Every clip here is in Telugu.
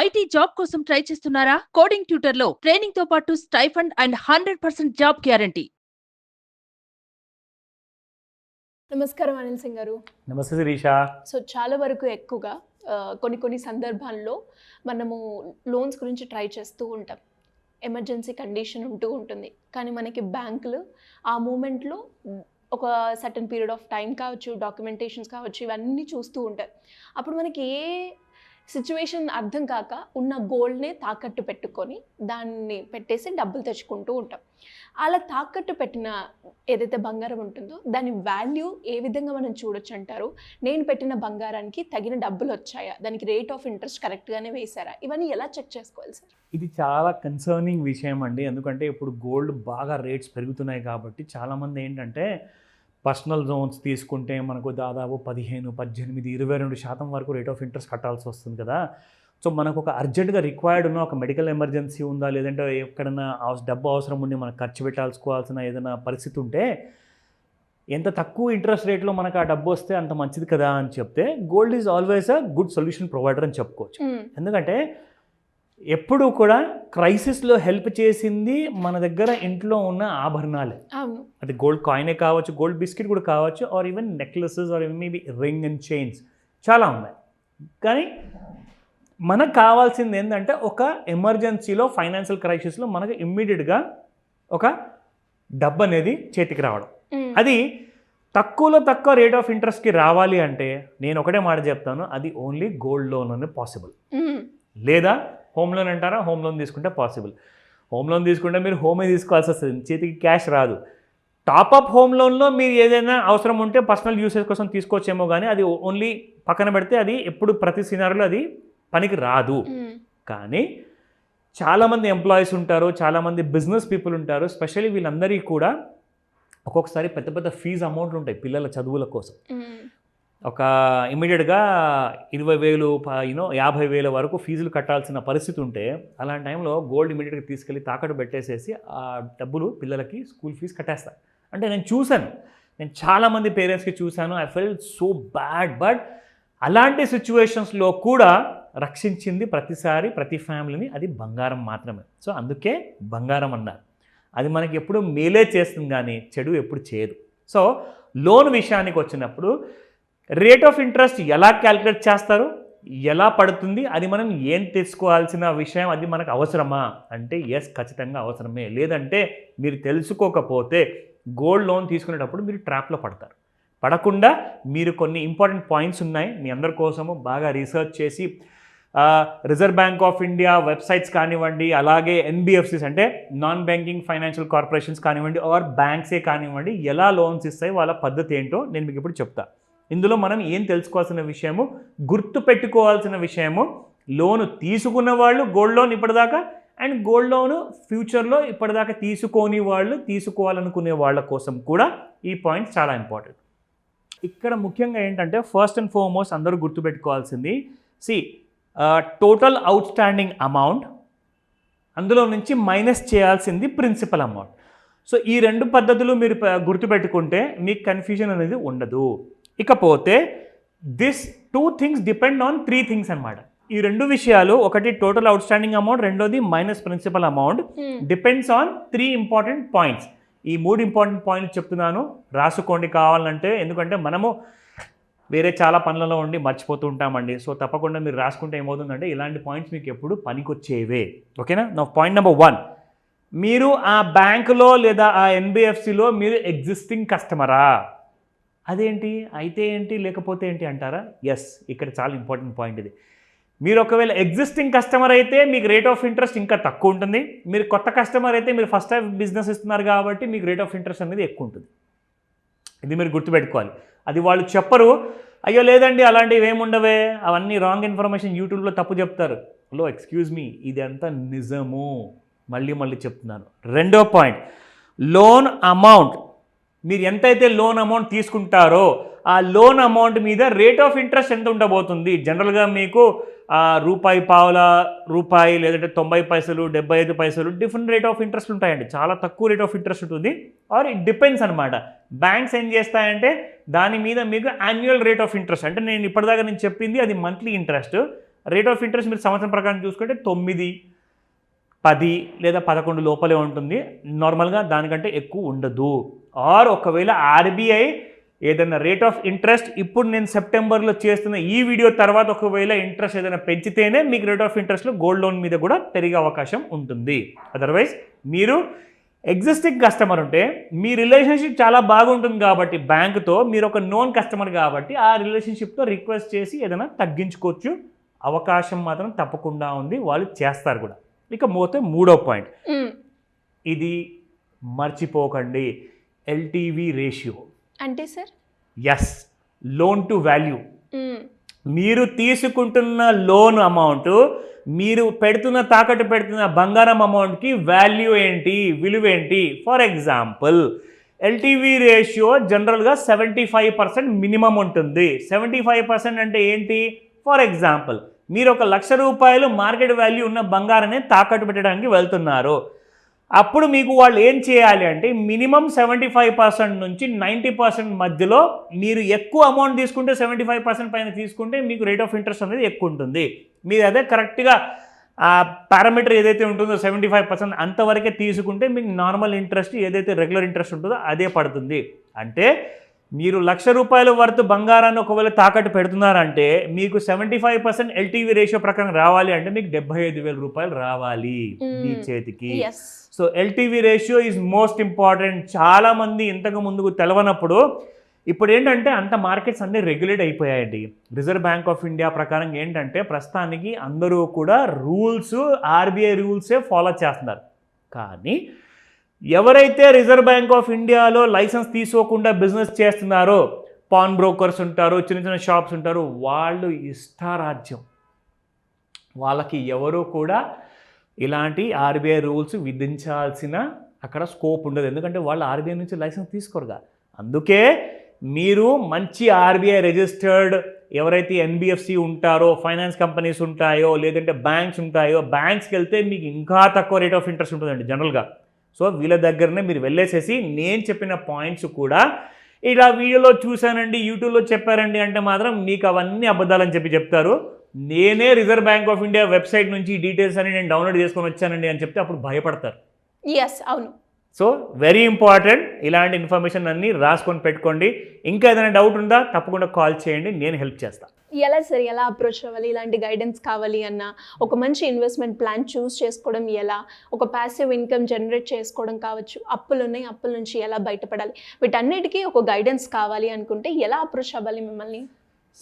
ఐటీ జాబ్ కోసం ట్రై చేస్తున్నారా? కోడింగ్ ట్యూటర్లో ట్రైనింగ్ తో పాటు స్టైఫండ్ అండ్ 100% జాబ్ గ్యారంటీ. నమస్కారం అనిల్ సింగ్ గారు. నమస్తే శిరీష. సో చాలా వరకు ఎక్కువగా కొన్ని సందర్భాల్లో మనము లోన్స్ గురించి ట్రై చేస్తూ ఉంటాం. ఎమర్జెన్సీ కండిషన్ ఉంటూ ఉంటుంది. కానీ మనకి బ్యాంకులు ఆ మూమెంట్లో ఒక సర్టన్ పీరియడ్ ఆఫ్ టైం కావచ్చు, డాక్యుమెంటేషన్స్ కావచ్చు, ఇవన్నీ చూస్తూ ఉంటారు. అప్పుడు మనకి ఏ సిచ్యువేషన్ అర్థం కాక ఉన్న గోల్డ్నే తాకట్టు పెట్టుకొని దాన్ని పెట్టేసి డబ్బులు తెచ్చుకుంటూ ఉంటాం. అలా తాకట్టు పెట్టిన ఏదైతే బంగారం ఉంటుందో దాని వాల్యూ ఏ విధంగా మనం చూడొచ్చు అంటారు? నేను పెట్టిన బంగారానికి తగిన డబ్బులు వచ్చాయా? దానికి రేట్ ఆఫ్ ఇంట్రెస్ట్ కరెక్ట్గానే వేశారా? ఇవన్నీ ఎలా చెక్ చేసుకోవాలి సార్? ఇది చాలా కన్సర్నింగ్ విషయం అండి. ఎందుకంటే ఇప్పుడు గోల్డ్ బాగా రేట్స్ పెరుగుతున్నాయి కాబట్టి చాలామంది ఏంటంటే పర్సనల్ లోన్స్ తీసుకుంటే మనకు దాదాపు 15, 18, 22% వరకు రేట్ ఆఫ్ ఇంట్రెస్ట్ కట్టాల్సి వస్తుంది కదా. సో మనకు ఒక అర్జెంటుగా రిక్వైర్డ్ ఉన్న ఒక మెడికల్ ఎమర్జెన్సీ ఉందా, లేదంటే ఎక్కడైనా డబ్బు అవసరం ఉండి మనకు ఖర్చు పెట్టాల్సుకోవాల్సిన ఏదైనా పరిస్థితి ఉంటే ఎంత తక్కువ ఇంట్రెస్ట్ రేట్లో మనకు ఆ డబ్బు వస్తే అంత మంచిది కదా అని చెప్తే gold is always a good solution provider అని చెప్పుకోవచ్చు. ఎందుకంటే ఎప్పుడు కూడా క్రైసిస్లో హెల్ప్ చేసింది మన దగ్గర ఇంట్లో ఉన్న ఆభరణాలే. అది గోల్డ్ కాయినే కావచ్చు, గోల్డ్ బిస్కెట్ కూడా కావచ్చు, or even necklaces or maybe ring and chains చాలా ఉన్నాయి. కానీ మనకు కావాల్సింది ఏంటంటే ఒక ఎమర్జెన్సీలో ఫైనాన్షియల్ క్రైసిస్లో మనకు ఇమ్మీడియట్గా ఒక డబ్బు అనేది చేతికి రావడం. అది తక్కువలో తక్కువ రేట్ ఆఫ్ ఇంట్రెస్ట్కి రావాలి అంటే నేను ఒకటే మాట చెప్తాను, అది ఓన్లీ గోల్డ్ లోన్ పాసిబుల్. లేదా హోమ్ లోన్ అంటారా? హోమ్ లోన్ తీసుకుంటే పాసిబుల్. హోమ్ లోన్ తీసుకుంటే మీరు హోమే తీసుకోవాల్సి వస్తుంది, చేతికి క్యాష్ రాదు. టాప్అప్ హోమ్ లోన్లో మీరు ఏదైనా అవసరం ఉంటే పర్సనల్ యూసేజ్ కోసం తీసుకోవచ్చేమో, కానీ అది ఓన్లీ పక్కన పెడితే అది ఎప్పుడు ప్రతి సినారీలో అది పనికి రాదు. కానీ చాలామంది ఎంప్లాయీస్ ఉంటారు, చాలామంది బిజినెస్ పీపుల్ ఉంటారు. స్పెషల్లీ వీళ్ళందరికీ కూడా ఒక్కొక్కసారి పెద్ద పెద్ద ఫీజు అమౌంట్లు ఉంటాయి పిల్లల చదువుల కోసం. ఒక ఇమీడియట్గా 20,000 50,000 వరకు ఫీజులు కట్టాల్సిన పరిస్థితి ఉంటే అలాంటి టైంలో గోల్డ్ ఇమీడియట్గా తీసుకెళ్ళి తాకట్టు పెట్టేసేసి ఆ డబ్బులు పిల్లలకి స్కూల్ ఫీజు కట్టేస్తారు. అంటే నేను చాలామంది పేరెంట్స్కి చూశాను. I felt so bad. But అలాంటి సిచ్యువేషన్స్లో కూడా రక్షించింది ప్రతిసారి ప్రతి ఫ్యామిలీని అది బంగారం మాత్రమే. సో అందుకే బంగారం అన్నారు. అది మనకి ఎప్పుడు మేలే చేస్తుంది కానీ చెడు ఎప్పుడు చేయదు. సో లోన్ విషయానికి వచ్చినప్పుడు రేట్ ఆఫ్ ఇంట్రెస్ట్ ఎలా క్యాలిక్యులేట్ చేస్తారు, ఎలా పడుతుంది, అది మనం ఏం తెలుసుకోవాల్సిన విషయం, అది మనకు అవసరమా అంటే ఎస్, ఖచ్చితంగా అవసరమే. లేదంటే మీరు తెలుసుకోకపోతే గోల్డ్ లోన్ తీసుకునేటప్పుడు మీరు ట్రాప్లో పడతారు. పడకుండా మీరు కొన్ని ఇంపార్టెంట్ పాయింట్స్ ఉన్నాయి మీ అందరి కోసము బాగా రీసెర్చ్ చేసి reserve bank of India websites కానివ్వండి, అలాగే ఎన్బిఎఫ్సిస్ అంటే నాన్ బ్యాంకింగ్ ఫైనాన్షియల్ కార్పొరేషన్స్ కానివ్వండి, ఆర్ బ్యాంక్సే కానివ్వండి, ఎలా లోన్స్ ఇస్తాయి, వాళ్ళ పద్ధతి ఏంటో నేను మీకు ఇప్పుడు చెప్తా. ఇందులో మనం ఏం తెలుసుకోవాల్సిన విషయము, గుర్తు పెట్టుకోవాల్సిన విషయము, లోను తీసుకున్న వాళ్ళు గోల్డ్ లోన్ ఇప్పటిదాకా అండ్ గోల్డ్ లోను ఫ్యూచర్లో ఇప్పటిదాకా తీసుకోని వాళ్ళు, తీసుకోవాలనుకునే వాళ్ళ కోసం కూడా ఈ పాయింట్స్ చాలా ఇంపార్టెంట్. ఇక్కడ ముఖ్యంగా ఏంటంటే ఫస్ట్ అండ్ ఫార్మోస్ట్ అందరూ గుర్తుపెట్టుకోవాల్సింది, టోటల్ అవుట్ స్టాండింగ్ అమౌంట్, అందులో నుంచి మైనస్ చేయాల్సింది ప్రిన్సిపల్ అమౌంట్. సో ఈ రెండు పద్ధతులు మీరు గుర్తుపెట్టుకుంటే మీకు కన్ఫ్యూజన్ అనేది ఉండదు. ఇకపోతే this 2 things depend on 3 things అనమాట. ఈ రెండు విషయాలు, ఒకటి టోటల్ అవుట్ స్టాండింగ్ అమౌంట్, రెండోది minus principal amount, depends on 3 important points. ఈ 3 ఇంపార్టెంట్ పాయింట్స్ చెప్తున్నాను, రాసుకోండి కావాలంటే. ఎందుకంటే మనము వేరే చాలా పనులలో ఉండి మర్చిపోతూ ఉంటామండి. సో తప్పకుండా మీరు రాసుకుంటే ఏమవుతుందంటే ఇలాంటి పాయింట్స్ మీకు ఎప్పుడు పనికొచ్చేవే. ఓకేనా? నా పాయింట్ నెంబర్ 1, మీరు ఆ బ్యాంకులో లేదా ఆ ఎన్బిఎఫ్సిలో మీరు ఎగ్జిస్టింగ్ కస్టమరా? అదేంటి, అయితే ఏంటి, లేకపోతే ఏంటి అంటారా? ఎస్, ఇక్కడ చాలా ఇంపార్టెంట్ పాయింట్ ఇది. మీరు ఒకవేళ ఎగ్జిస్టింగ్ కస్టమర్ అయితే మీకు రేట్ ఆఫ్ ఇంట్రెస్ట్ ఇంకా తక్కువ ఉంటుంది. మీరు కొత్త కస్టమర్ అయితే మీరు ఫస్ట్ టైం బిజినెస్ ఇస్తున్నారు కాబట్టి మీకు రేట్ ఆఫ్ ఇంట్రెస్ట్ అనేది ఎక్కువ ఉంటుంది. ఇది మీరు గుర్తుపెట్టుకోవాలి. అది వాళ్ళు చెప్పరు, అయ్యో లేదండి అలాంటివి ఏముండవే, అవన్నీ రాంగ్ ఇన్ఫర్మేషన్, యూట్యూబ్లో తప్పు చెప్తారు. హలో ఎక్స్క్యూజ్ మీ, ఇది అంతా నిజము. మళ్ళీ చెప్తున్నాను. రెండో పాయింట్, లోన్ అమౌంట్. మీరు ఎంతైతే లోన్ అమౌంట్ తీసుకుంటారో ఆ లోన్ అమౌంట్ మీద రేట్ ఆఫ్ ఇంట్రెస్ట్ ఎంత ఉండబోతుంది. జనరల్గా మీకు రూపాయి, పావుల రూపాయి, లేదంటే 90 పైసలు, 75 పైసలు, డిఫరెంట్ రేట్ ఆఫ్ ఇంట్రెస్ట్ ఉంటాయండి. చాలా తక్కువ రేట్ ఆఫ్ ఇంట్రెస్ట్ ఉంటుంది. ఆర్ ఇట్ డిపెండ్స్ అనమాట. బ్యాంక్స్ ఏం చేస్తాయంటే దాని మీద మీకు యాన్యువల్ రేట్ ఆఫ్ ఇంట్రెస్ట్, అంటే నేను ఇప్పటిదాకా నేను చెప్పింది అది monthly interest, rate of interest మీరు సంవత్సరం ప్రకారం చూసుకుంటే 9, 10 లేదా 11 లోపలే ఉంటుంది. నార్మల్గా దానికంటే ఎక్కువ ఉండదు. ఆర్ ఒకవేళ ఆర్బీఐ ఏదైనా రేట్ ఆఫ్ ఇంట్రెస్ట్ ఇప్పుడు నేను సెప్టెంబర్లో చేస్తున్న ఈ వీడియో తర్వాత ఒకవేళ ఇంట్రెస్ట్ ఏదైనా పెంచితేనే మీకు రేట్ ఆఫ్ ఇంట్రెస్ట్లో గోల్డ్ లోన్ మీద కూడా పెరిగే అవకాశం ఉంటుంది. అదర్వైజ్ మీరు ఎగ్జిస్టింగ్ కస్టమర్ ఉంటే మీ రిలేషన్షిప్ చాలా బాగుంటుంది కాబట్టి బ్యాంకుతో, మీరు ఒక నోన్ కస్టమర్ కాబట్టి ఆ రిలేషన్షిప్తో రిక్వెస్ట్ చేసి ఏదైనా తగ్గించుకోవచ్చు. అవకాశం మాత్రం తప్పకుండా ఉంది, వాళ్ళు చేస్తారు కూడా. ఇక పోతే 3వ పాయింట్, ఇది మర్చిపోకండి, ఎల్టీవీ రేషియో. అంటే sir yes, loan to value. మీరు తీసుకుంటున్న లోన్ అమౌంట్, మీరు తాకట్టు పెడుతున్న బంగారం అమౌంట్కి వాల్యూ ఏంటి, విలువ ఏంటి. ఫర్ ఎగ్జాంపుల్ ఎల్టీవీ రేషియో జనరల్గా 75% మినిమం ఉంటుంది. 75% అంటే ఏంటి? ఫర్ ఎగ్జాంపుల్ మీరు ₹1,00,000 మార్కెట్ వాల్యూ ఉన్న బంగారాన్ని తాకట్టు పెట్టడానికి వెళ్తున్నారు. అప్పుడు మీకు వాళ్ళు ఏం చేయాలి అంటే మినిమం 75% నుంచి 90% మధ్యలో, మీరు ఎక్కువ అమౌంట్ తీసుకుంటే 75% పైన తీసుకుంటే మీకు రేట్ ఆఫ్ ఇంట్రెస్ట్ అనేది ఎక్కువ ఉంటుంది. మీరు అదే కరెక్ట్గా ఆ పారామీటర్ ఏదైతే ఉంటుందో 75% అంతవరకే తీసుకుంటే మీకు నార్మల్ ఇంట్రెస్ట్ ఏదైతే రెగ్యులర్ ఇంట్రెస్ట్ ఉంటుందో అదే పడుతుంది. అంటే మీరు ₹1,00,000 వర్త్ బంగారాన్ని ఒకవేళ తాకట్టు పెడుతున్నారంటే మీకు 75% ఎల్టీవీ రేషియో ప్రకారం రావాలి అంటే మీకు ₹75,000 రావాలి మీ చేతికి. So LTV ratio is most important. చాలామంది ఇంతకు ముందుకు తెలవనప్పుడు ఇప్పుడు ఏంటంటే అంత మార్కెట్స్ అన్నీ రెగ్యులేట్ అయిపోయాయండి. రిజర్వ్ బ్యాంక్ ఆఫ్ ఇండియా ప్రకారం ఏంటంటే ప్రస్తుతానికి అందరూ కూడా రూల్స్, ఆర్బీఐ రూల్సే ఫాలో చేస్తున్నారు. కానీ ఎవరైతే రిజర్వ్ బ్యాంక్ ఆఫ్ ఇండియాలో లైసెన్స్ తీసుకోకుండా బిజినెస్ చేస్తున్నారో, పాన్ బ్రోకర్స్ ఉంటారు, చిన్న చిన్న షాప్స్ ఉంటారు, వాళ్ళు ఇష్టారాజ్యం, వాళ్ళకి ఎవరు కూడా ఇలాంటి ఆర్బీఐ రూల్స్ విధించాల్సిన అక్కడ స్కోప్ ఉండదు. ఎందుకంటే వాళ్ళు ఆర్బీఐ నుంచి లైసెన్స్ తీసుకోరుగా. అందుకే మీరు మంచి ఆర్బీఐ రిజిస్టర్డ్ ఎవరైతే ఎన్బిఎఫ్సి ఉంటారో, ఫైనాన్స్ కంపెనీస్ ఉంటాయో, లేదంటే బ్యాంక్స్ ఉంటాయో, బ్యాంక్స్కి వెళ్తే మీకు ఇంకా తక్కువ రేట్ ఆఫ్ ఇంట్రెస్ట్ ఉంటుందండి జనరల్గా. సో వీళ్ళ దగ్గరనే మీరు వెళ్ళేసేసి నేను చెప్పిన పాయింట్స్ కూడా ఇలా వీడియోలో చూశానండి, యూట్యూబ్లో చెప్పారండి అంటే మాత్రం మీకు అవన్నీ అబద్ధాలని చెప్తారు. నేనే reserve bank of India website నుంచి డీటెయిల్స్ అని నేను డౌన్లోడ్ చేసుకొని వచ్చానండి అని చెప్తే అప్పుడు భయపడతారు. అవును. సో వెరీ ఇంపార్టెంట్, ఇలాంటి ఇన్ఫర్మేషన్ అన్నీ రాసుకొని పెట్టుకోండి. ఇంకా ఏదైనా డౌట్ ఉందా తప్పకుండా కాల్ చేయండి, నేను హెల్ప్ చేస్తాను. ఎలా అప్రోచ్ అవ్వాలి, ఇలాంటి గైడెన్స్ కావాలి అన్న, ఒక మంచి ఇన్వెస్ట్మెంట్ ప్లాన్ చూస్ చేసుకోవడం ఎలా, ఒక ప్యాసివ్ ఇన్కమ్ జనరేట్ చేసుకోవడం కావచ్చు, అప్పుల నుంచి ఎలా బయటపడాలి, వీటన్నిటికీ ఒక గైడెన్స్ కావాలి అనుకుంటే ఎలా అప్రోచ్ అవ్వాలి మిమ్మల్ని?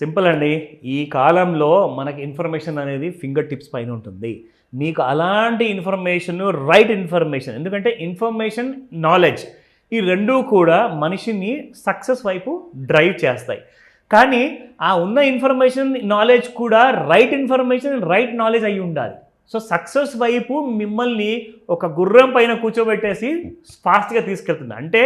సింపుల్ అండి. ఈ కాలంలో మనకి ఇన్ఫర్మేషన్ అనేది ఫింగర్ టిప్స్ పైన ఉంటుంది. మీకు అలాంటి ఇన్ఫర్మేషన్, రైట్ ఇన్ఫర్మేషన్, ఎందుకంటే ఇన్ఫర్మేషన్, నాలెడ్జ్ ఈ రెండూ కూడా మనిషిని సక్సెస్ వైపు డ్రైవ్ చేస్తాయి. కానీ ఆ ఉన్న ఇన్ఫర్మేషన్, నాలెడ్జ్ కూడా రైట్ ఇన్ఫర్మేషన్, రైట్ నాలెడ్జ్ అయి ఉండాలి. సో సక్సెస్ వైపు మిమ్మల్ని ఒక గుర్రం పైన కూర్చోబెట్టేసి ఫాస్ట్గా తీసుకెళ్తుంది. అంటే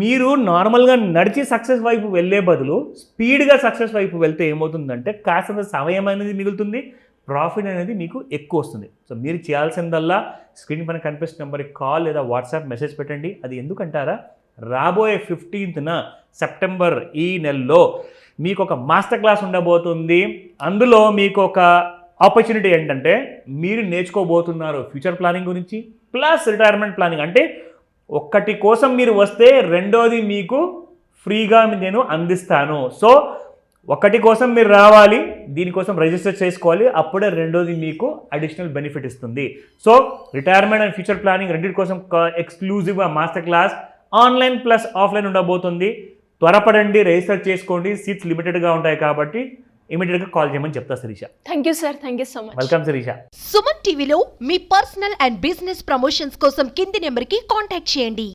మీరు నార్మల్గా నడిచి సక్సెస్ వైపు వెళ్ళే బదులు స్పీడ్గా సక్సెస్ వైపు వెళ్తే ఏమవుతుందంటే కాస్తంత సమయం అనేది మిగులుతుంది, ప్రాఫిట్ అనేది మీకు ఎక్కువ వస్తుంది. సో మీరు చేయాల్సిందల్లా స్క్రీన్ పైన కనిపిస్తున్న నెంబర్కి కాల్ లేదా వాట్సాప్ మెసేజ్ పెట్టండి. అది ఎందుకంటారా, రాబోయే 15న సెప్టెంబర్ ఈ నెలలో మీకు ఒక మాస్టర్ క్లాస్ ఉండబోతుంది. అందులో మీకు ఒక ఆపర్చునిటీ ఏంటంటే మీరు నేర్చుకోబోతున్నారు ఫ్యూచర్ ప్లానింగ్ గురించి ప్లస్ రిటైర్మెంట్ ప్లానింగ్. అంటే ఒక్కటి కోసం మీరు వస్తే రెండోది మీకు ఫ్రీగా నేను అందిస్తాను. సో ఒకటి కోసం మీరు రావాలి, దీనికోసం రిజిస్టర్ చేసుకోవాలి, అప్పుడే రెండోది మీకు అడిషనల్ బెనిఫిట్ ఇస్తుంది. So retirement and future planning రెండింటి కోసం ఎక్స్క్లూజివ్గా master class online plus offline ఉండబోతుంది. త్వరపడండి, రిజిస్టర్ చేసుకోండి, సీట్స్ లిమిటెడ్గా ఉంటాయి కాబట్టి ఇమీడియట్గా కాల్ చేయమని చెప్తా Shirisha. Thank you sir, thank you so much. Welcome Shirisha. Suman టీవీలో మీ పర్సనల్ అండ్ బిజినెస్ ప్రమోషన్స్ కోసం కింది నెంబర్కి కాంటాక్ట్ చేయండి.